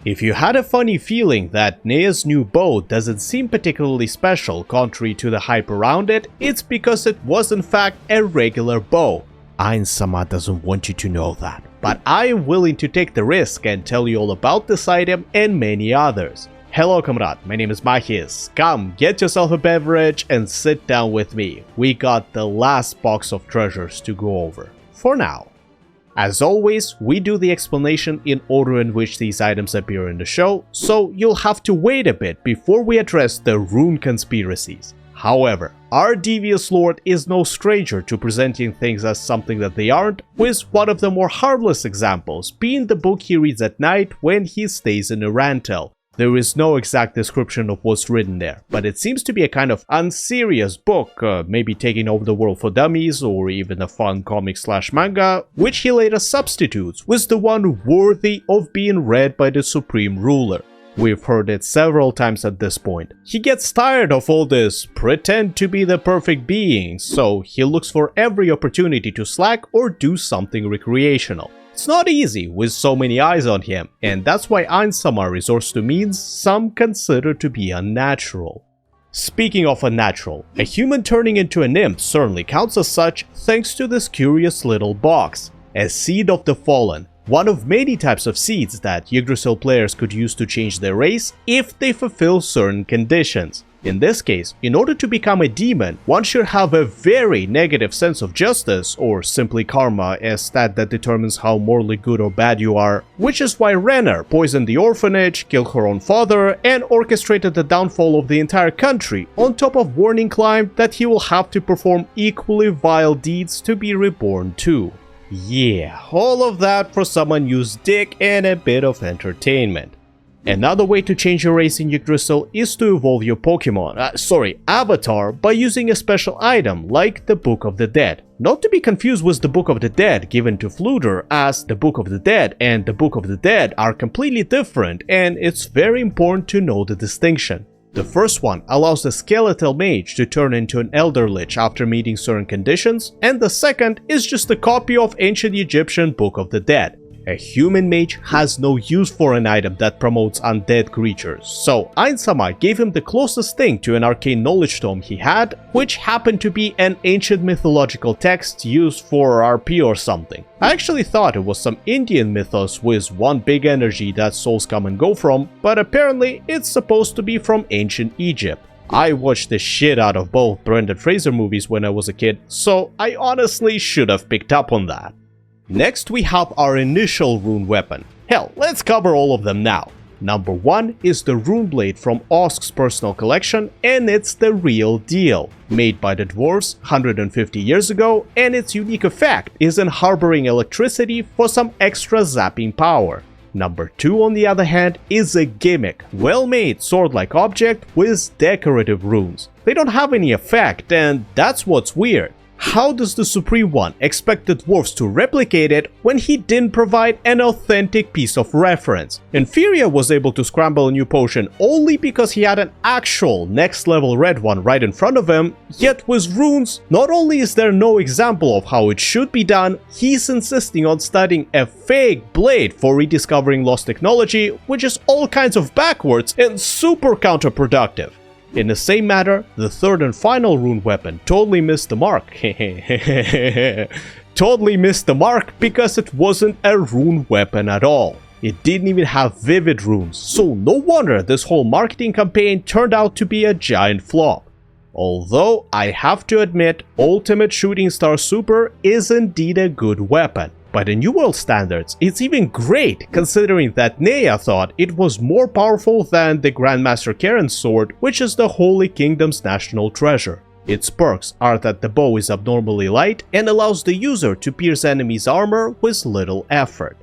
If you had a funny feeling that Neia's new bow doesn't seem particularly special contrary to the hype around it, it's because it was in fact a regular bow. Ain-sama doesn't want you to know that, but I am willing to take the risk and tell you all about this item and many others. Hello comrade, my name is Mahis. Come, get yourself a beverage and sit down with me. We got the last box of treasures to go over, for now. As always, we do the explanation in order in which these items appear in the show, so you'll have to wait a bit before we address the Rune conspiracies. However, our devious lord is no stranger to presenting things as something that they aren't, with one of the more harmless examples being the book he reads at night when he stays in a rantel. There is no exact description of what's written there, but it seems to be a kind of unserious book, maybe taking over the world for dummies or even a fun comic/manga, which he later substitutes with the one worthy of being read by the supreme ruler. We've heard it several times at this point. He gets tired of all this pretend to be the perfect being, so he looks for every opportunity to slack or do something recreational. It's not easy with so many eyes on him, and that's why Ain-sama resorts to means some consider to be unnatural. Speaking of unnatural, a human turning into a nymph certainly counts as such thanks to this curious little box, a seed of the fallen, one of many types of seeds that Yggdrasil players could use to change their race if they fulfill certain conditions. In this case, in order to become a demon, one should have a very negative sense of justice, or simply karma, a stat that determines how morally good or bad you are, which is why Renner poisoned the orphanage, killed her own father, and orchestrated the downfall of the entire country, on top of warning Climb that he will have to perform equally vile deeds to be reborn too. Yeah, all of that for some unused dick and a bit of entertainment. Another way to change your race in Yggdrasil is to evolve your avatar by using a special item like the Book of the Dead. Not to be confused with the Book of the Dead given to Fluder, as the Book of the Dead and the Book of the Dead are completely different, and it's very important to know the distinction. The first one allows the skeletal mage to turn into an elder lich after meeting certain conditions, and the second is just a copy of ancient Egyptian Book of the Dead. A human mage has no use for an item that promotes undead creatures, so Ain-sama gave him the closest thing to an arcane knowledge tome he had, which happened to be an ancient mythological text used for RP or something. I actually thought it was some Indian mythos with one big energy that souls come and go from, but apparently it's supposed to be from ancient Egypt. I watched the shit out of both Brendan Fraser movies when I was a kid, so I honestly should have picked up on that. Next we have our initial rune weapon. Hell, let's cover all of them now. Number 1 is the rune blade from Osk's personal collection, and it's the real deal. Made by the dwarves 150 years ago, and its unique effect is in harboring electricity for some extra zapping power. Number 2 on the other hand is a gimmick, well-made sword-like object with decorative runes. They don't have any effect, and that's what's weird. How does the Supreme One expect the dwarves to replicate it when he didn't provide an authentic piece of reference? Inferior was able to scramble a new potion only because he had an actual next level red one right in front of him, yet with runes, not only is there no example of how it should be done, he's insisting on studying a fake blade for rediscovering lost technology, which is all kinds of backwards and super counterproductive. In the same matter, the third and final rune weapon totally missed the mark. Totally missed the mark because it wasn't a rune weapon at all. It didn't even have vivid runes, so no wonder this whole marketing campaign turned out to be a giant flop. Although, I have to admit, Ultimate Shooting Star Super is indeed a good weapon. By the New World standards, it's even great considering that Neia thought it was more powerful than the Grandmaster Karen's sword, which is the Holy Kingdom's national treasure. Its perks are that the bow is abnormally light and allows the user to pierce enemies' armor with little effort.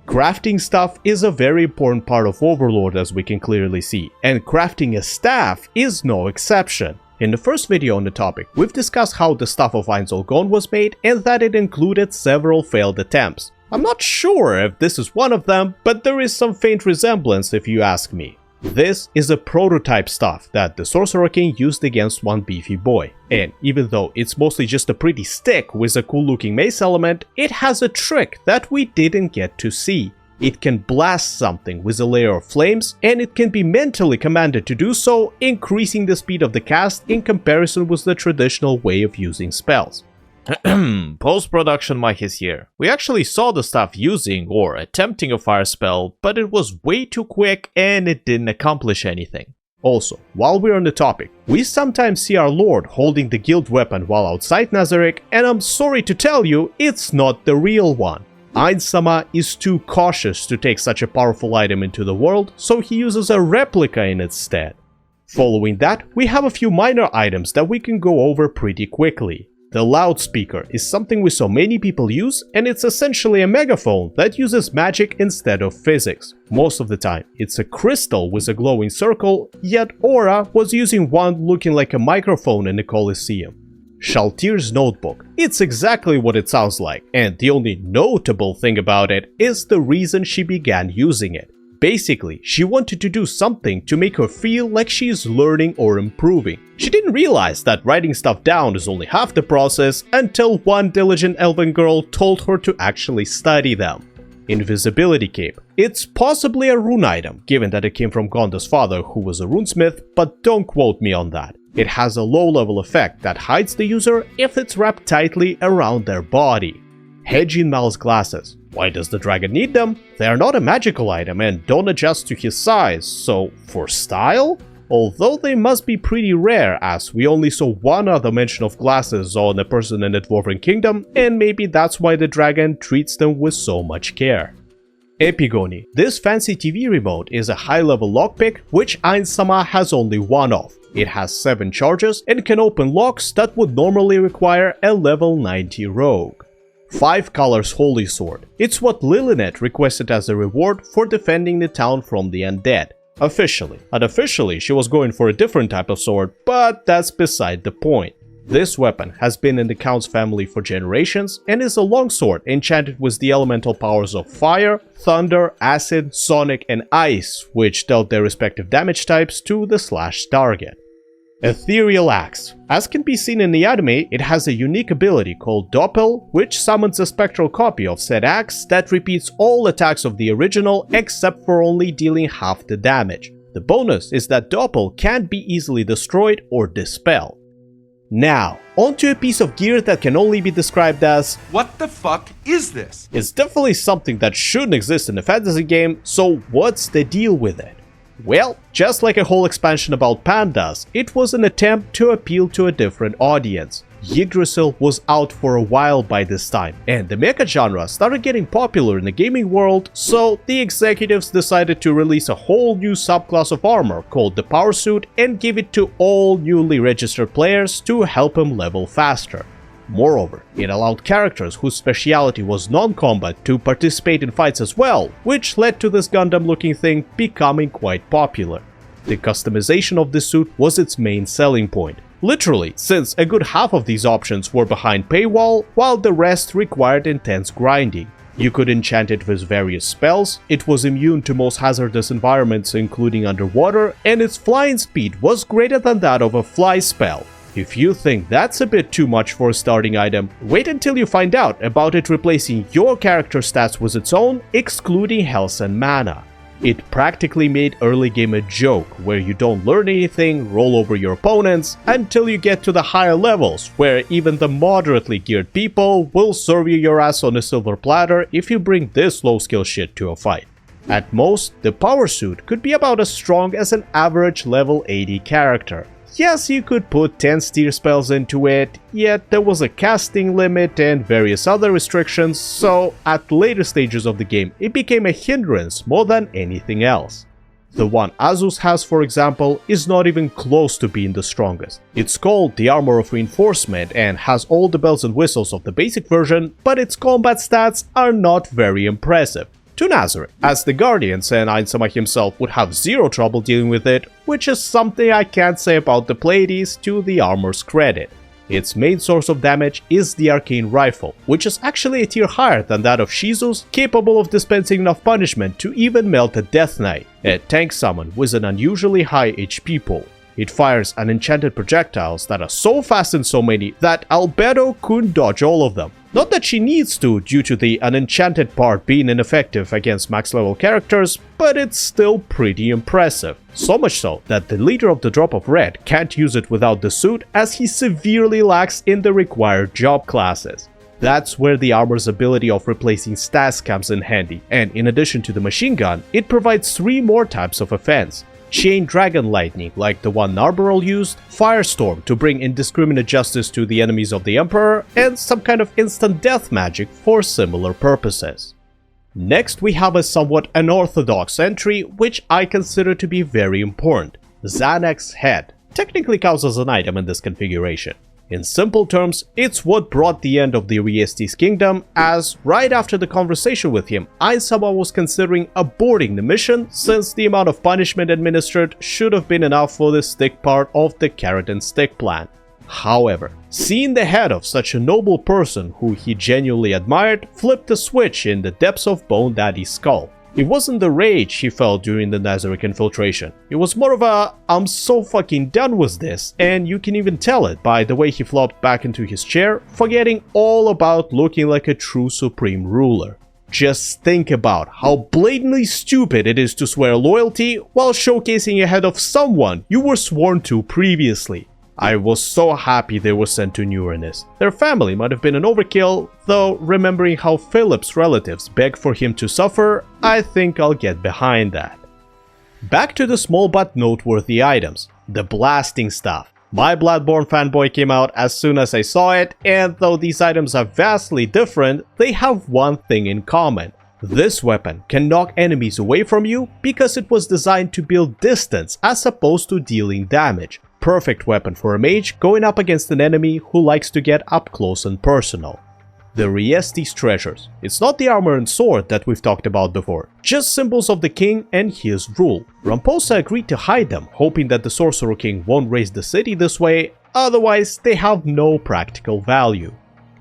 Crafting stuff is a very important part of Overlord, as we can clearly see, and crafting a staff is no exception. In the first video on the topic, we've discussed how the Staff of Einzelgon was made and that it included several failed attempts. I'm not sure if this is one of them, but there is some faint resemblance if you ask me. This is a prototype staff that the Sorcerer King used against one beefy boy, and even though it's mostly just a pretty stick with a cool looking mace element, it has a trick that we didn't get to see. it can blast something with a layer of flames, and it can be mentally commanded to do so, increasing the speed of the cast in comparison with the traditional way of using spells. Post-production Mike is here. We actually saw the staff using or attempting a fire spell, but it was way too quick and it didn't accomplish anything. Also, while we're on the topic, we sometimes see our lord holding the guild weapon while outside Nazarick, and I'm sorry to tell you, it's not the real one. Ainsama is too cautious to take such a powerful item into the world, so he uses a replica in its stead. Following that, we have a few minor items that we can go over pretty quickly. The loudspeaker is something we saw many people use, and it's essentially a megaphone that uses magic instead of physics. Most of the time, it's a crystal with a glowing circle, yet Aura was using one looking like a microphone in the Colosseum. Shaltir's notebook. It's exactly what it sounds like, and the only notable thing about it is the reason she began using it. Basically, she wanted to do something to make her feel like she is learning or improving. She didn't realize that writing stuff down is only half the process until one diligent elven girl told her to actually study them. Invisibility Cape. It's possibly a rune item, given that it came from Gonda's father, who was a runesmith, but don't quote me on that. It has a low-level effect that hides the user if it's wrapped tightly around their body. Hedging Mal's glasses. Why does the dragon need them? They are not a magical item and don't adjust to his size, so for style? Although they must be pretty rare, as we only saw one other mention of glasses on a person in the Dwarven Kingdom, and maybe that's why the dragon treats them with so much care. Epigony. This fancy TV remote is a high-level lockpick, which Ainsama has only one of. It has 7 charges and can open locks that would normally require a level 90 rogue. 5 Colors Holy Sword. It's what Lilinet requested as a reward for defending the town from the undead. Officially. Unofficially, she was going for a different type of sword, but that's beside the point. This weapon has been in the Count's family for generations and is a longsword enchanted with the elemental powers of fire, thunder, acid, sonic, and ice, which dealt their respective damage types to the slashed target. Ethereal Axe. As can be seen in the anime, it has a unique ability called Doppel, which summons a spectral copy of said axe that repeats all attacks of the original except for only dealing half the damage. The bonus is that Doppel can't be easily destroyed or dispelled. Now, onto a piece of gear that can only be described as what the fuck is this? It's definitely something that shouldn't exist in a fantasy game, so what's the deal with it? Well, just like a whole expansion about pandas, it was an attempt to appeal to a different audience. Yggdrasil was out for a while by this time, and the mecha genre started getting popular in the gaming world, so the executives decided to release a whole new subclass of armor called the Power Suit and give it to all newly registered players to help them level faster. Moreover, it allowed characters whose speciality was non-combat to participate in fights as well, which led to this Gundam-looking thing becoming quite popular. The customization of the suit was its main selling point. Literally, since a good half of these options were behind paywall, while the rest required intense grinding. You could enchant it with various spells, it was immune to most hazardous environments including underwater, and its flying speed was greater than that of a fly spell. If you think that's a bit too much for a starting item, wait until you find out about it replacing your character stats with its own, excluding health and mana. It practically made early game a joke, where you don't learn anything, roll over your opponents, until you get to the higher levels, where even the moderately geared people will serve you your ass on a silver platter if you bring this low skill shit to a fight. At most, the Power Suit could be about as strong as an average level 80 character. Yes, you could put 10 steer spells into it, yet there was a casting limit and various other restrictions, so at later stages of the game it became a hindrance more than anything else. The one Azus has, for example, is not even close to being the strongest. It's called the Armor of Reinforcement and has all the bells and whistles of the basic version, but its combat stats are not very impressive. To Nazarick, as the Guardians and Ainsama himself would have zero trouble dealing with it, which is something I can't say about the Pleiades to the armor's credit. Its main source of damage is the Arcane Rifle, which is actually a tier higher than that of Shizu's, capable of dispensing enough punishment to even melt a Death Knight, a tank summon with an unusually high HP pool. It fires unenchanted projectiles that are so fast and so many that Albedo couldn't dodge all of them. Not that she needs to due to the unenchanted part being ineffective against max level characters, but it's still pretty impressive. So much so that the leader of the Drop of Red can't use it without the suit as he severely lacks in the required job classes. That's where the armor's ability of replacing stats comes in handy, and in addition to the machine gun, it provides 3 more types of offense. Chain Dragon Lightning, like the one Narbarol used, Firestorm to bring indiscriminate justice to the enemies of the Emperor, and some kind of instant death magic for similar purposes. Next we have a somewhat unorthodox entry, which I consider to be very important. Xanax's Head technically counts as an item in this configuration. In simple terms, it's what brought the end of the Riesti's kingdom, as right after the conversation with him, Ainsama was considering aborting the mission since the amount of punishment administered should have been enough for the stick part of the carrot and stick plan. However, seeing the head of such a noble person who he genuinely admired flipped a switch in the depths of Bone Daddy's skull. It wasn't the rage he felt during the Nazarick infiltration. It was more of a "I'm so fucking done with this," and you can even tell it by the way he flopped back into his chair, forgetting all about looking like a true supreme ruler. Just think about how blatantly stupid it is to swear loyalty while showcasing a head of someone you were sworn to previously. I was so happy they were sent to New Ernest. Their family might have been an overkill, though remembering how Philip's relatives begged for him to suffer, I think I'll get behind that. Back to the small but noteworthy items, the blasting stuff. My Bloodborne fanboy came out as soon as I saw it, and though these items are vastly different, they have one thing in common. This weapon can knock enemies away from you because it was designed to build distance as opposed to dealing damage. Perfect weapon for a mage going up against an enemy who likes to get up close and personal. The Riesti's treasures. It's not the armor and sword that we've talked about before, just symbols of the king and his rule. Ramposa agreed to hide them, hoping that the Sorcerer King won't raise the city this way, otherwise they have no practical value.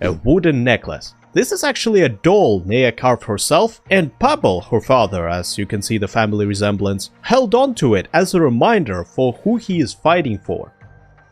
A wooden necklace. This is actually a doll Neia carved herself, and Pavel, her father, as you can see the family resemblance, held on to it as a reminder for who he is fighting for.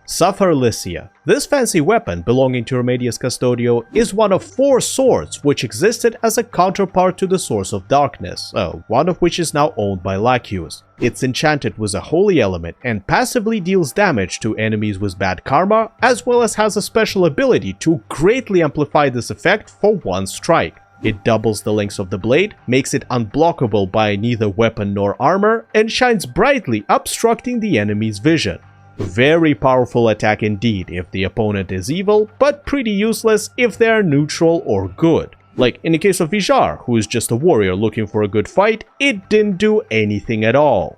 Sapphire Lycia. This fancy weapon belonging to Remedius Custodio is one of 4 swords which existed as a counterpart to the Source of Darkness, one of which is now owned by Lacus. It's enchanted with a holy element and passively deals damage to enemies with bad karma, as well as has a special ability to greatly amplify this effect for one strike. It doubles the length of the blade, makes it unblockable by neither weapon nor armor, and shines brightly, obstructing the enemy's vision. Very powerful attack indeed if the opponent is evil, but pretty useless if they are neutral or good. Like in the case of Vijar, who is just a warrior looking for a good fight, it didn't do anything at all.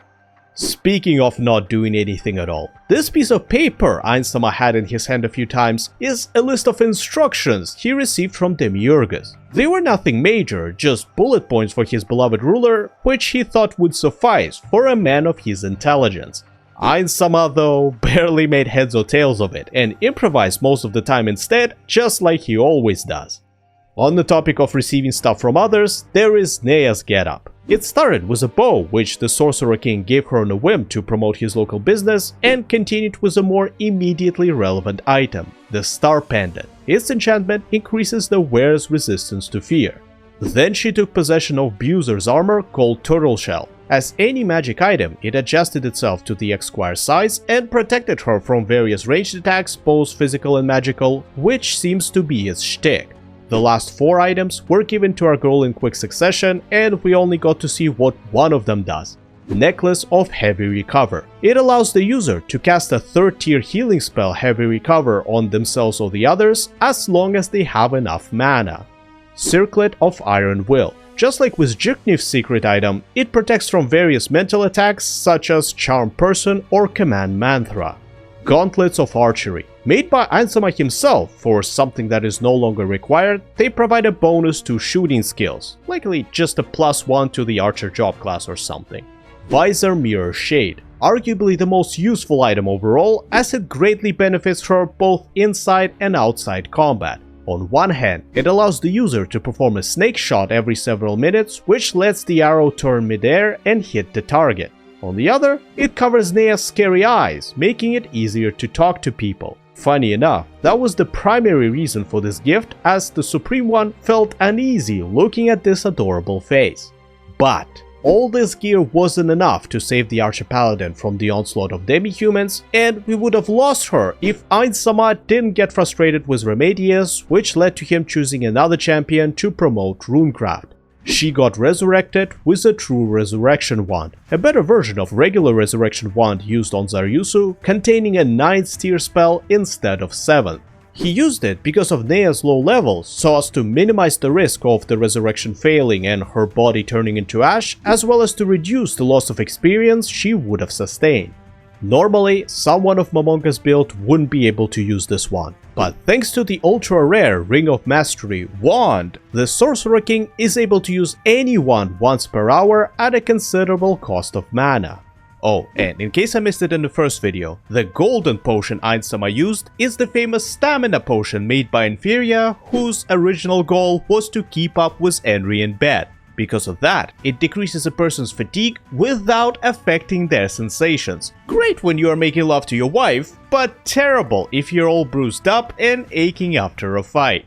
Speaking of not doing anything at all, this piece of paper Ainsama had in his hand a few times is a list of instructions he received from Demiurgus. They were nothing major, just bullet points for his beloved ruler, which he thought would suffice for a man of his intelligence. Ainsama, though, barely made heads or tails of it, and improvised most of the time instead, just like he always does. On the topic of receiving stuff from others, there is Neia's getup. It started with a bow, which the Sorcerer King gave her on a whim to promote his local business, and continued with a more immediately relevant item, the Star Pendant. Its enchantment increases the wearer's resistance to fear. Then she took possession of Buser's armor called Turtle Shell. As any magic item, it adjusted itself to the Esquire's size and protected her from various ranged attacks, both physical and magical, which seems to be its shtick. The last 4 items were given to our girl in quick succession, and we only got to see what one of them does. Necklace of Heavy Recover. It allows the user to cast a 3rd tier healing spell Heavy Recover on themselves or the others as long as they have enough mana. Circlet of Iron Will. Just like with Juknif's secret item, it protects from various mental attacks such as Charm Person or Command Mantra. Gauntlets of Archery. Made by Ainsama himself for something that is no longer required, they provide a bonus to shooting skills, likely just a +1 to the archer job class or something. Visor Mirror Shade. Arguably the most useful item overall, as it greatly benefits her both inside and outside combat. On one hand, it allows the user to perform a snake shot every several minutes, which lets the arrow turn midair and hit the target. On the other, it covers Neia's scary eyes, making it easier to talk to people. Funny enough, that was the primary reason for this gift, as the Supreme One felt uneasy looking at this adorable face. But all this gear wasn't enough to save the Archpaladin from the onslaught of demi-humans, and we would have lost her if Ainsama didn't get frustrated with Remedius, which led to him choosing another champion to promote runecraft. She got resurrected with a true resurrection wand, a better version of regular resurrection wand used on Zaryusu, containing a 9th tier spell instead of 7th. He used it because of Neia's low levels, so as to minimize the risk of the resurrection failing and her body turning into ash, as well as to reduce the loss of experience she would have sustained. Normally, someone of Momonga's build wouldn't be able to use this wand, but thanks to the ultra rare Ring of Mastery wand, the Sorcerer King is able to use any wand once per hour at a considerable cost of mana. Oh, and in case I missed it in the first video, the golden potion Ainsama used is the famous stamina potion made by Inferior, whose original goal was to keep up with Henry in bed. Because of that, it decreases a person's fatigue without affecting their sensations. Great when you are making love to your wife, but terrible if you're all bruised up and aching after a fight.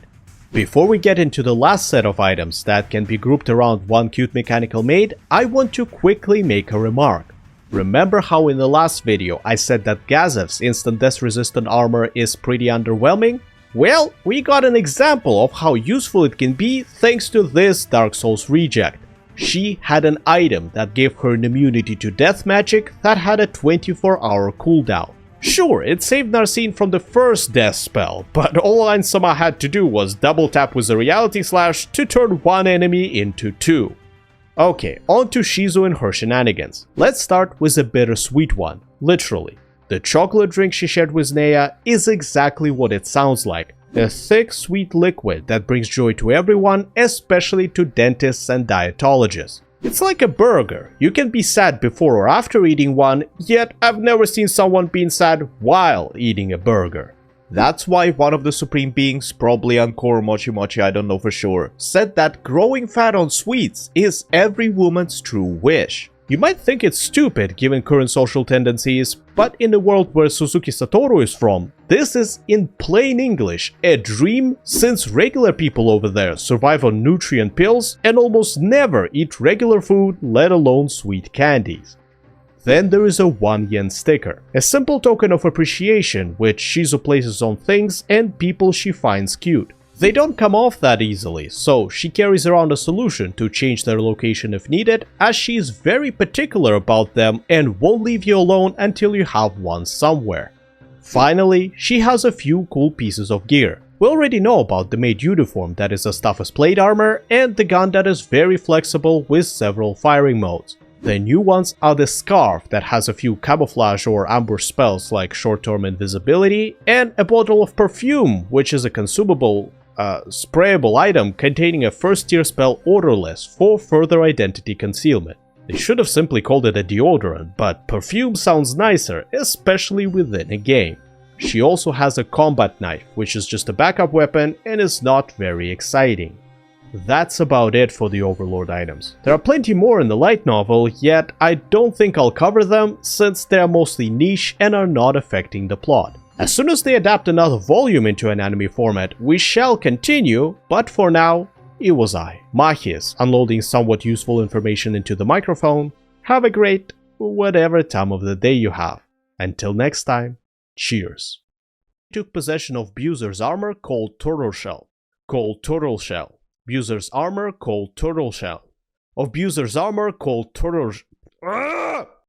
Before we get into the last set of items that can be grouped around one cute mechanical maid, I want to quickly make a remark. Remember how in the last video I said that Gazev's instant death resistant armor is pretty underwhelming? Well, we got an example of how useful it can be thanks to this Dark Souls reject. She had an item that gave her an immunity to death magic that had a 24-hour cooldown. Sure, it saved Narcine from the first death spell, but all Ainsama had to do was double tap with a reality slash to turn one enemy into two. Okay, on to Shizu and her shenanigans. Let's start with a bittersweet one, literally. The chocolate drink she shared with Neia is exactly what it sounds like. A thick, sweet liquid that brings joy to everyone, especially to dentists and dietologists. It's like a burger. You can be sad before or after eating one, yet I've never seen someone being sad while eating a burger. That's why one of the Supreme Beings, probably Ankor Mochi Mochi, I don't know for sure, said that growing fat on sweets is every woman's true wish. You might think it's stupid given current social tendencies, but in the world where Suzuki Satoru is from, this is in plain English a dream, since regular people over there survive on nutrient pills and almost never eat regular food, let alone sweet candies. Then there is a 1 yen sticker, a simple token of appreciation which Shizu places on things and people she finds cute. They don't come off that easily, so she carries around a solution to change their location if needed, as she is very particular about them and won't leave you alone until you have one somewhere. Finally, she has a few cool pieces of gear. We already know about the maid uniform that is as tough as plate armor, and the gun that is very flexible with several firing modes. The new ones are the scarf that has a few camouflage or ambush spells like short-term invisibility, and a bottle of perfume, which is a consumable sprayable item containing a first tier spell odorless for further identity concealment. They should have simply called it a deodorant, but perfume sounds nicer, especially within a game. She also has a combat knife, which is just a backup weapon and is not very exciting. That's about it for the Overlord items. There are plenty more in the light novel, yet I don't think I'll cover them since they are mostly niche and are not affecting the plot. As soon as they adapt another volume into an anime format, we shall continue, but for now, it was I, Machias, unloading somewhat useful information into the microphone. Have a great, whatever time of the day you have. Until next time, cheers. Took possession of Buser's armor called Turtle Shell. Buser's armor called Turtle Shell. Of Buser's armor called Turtle...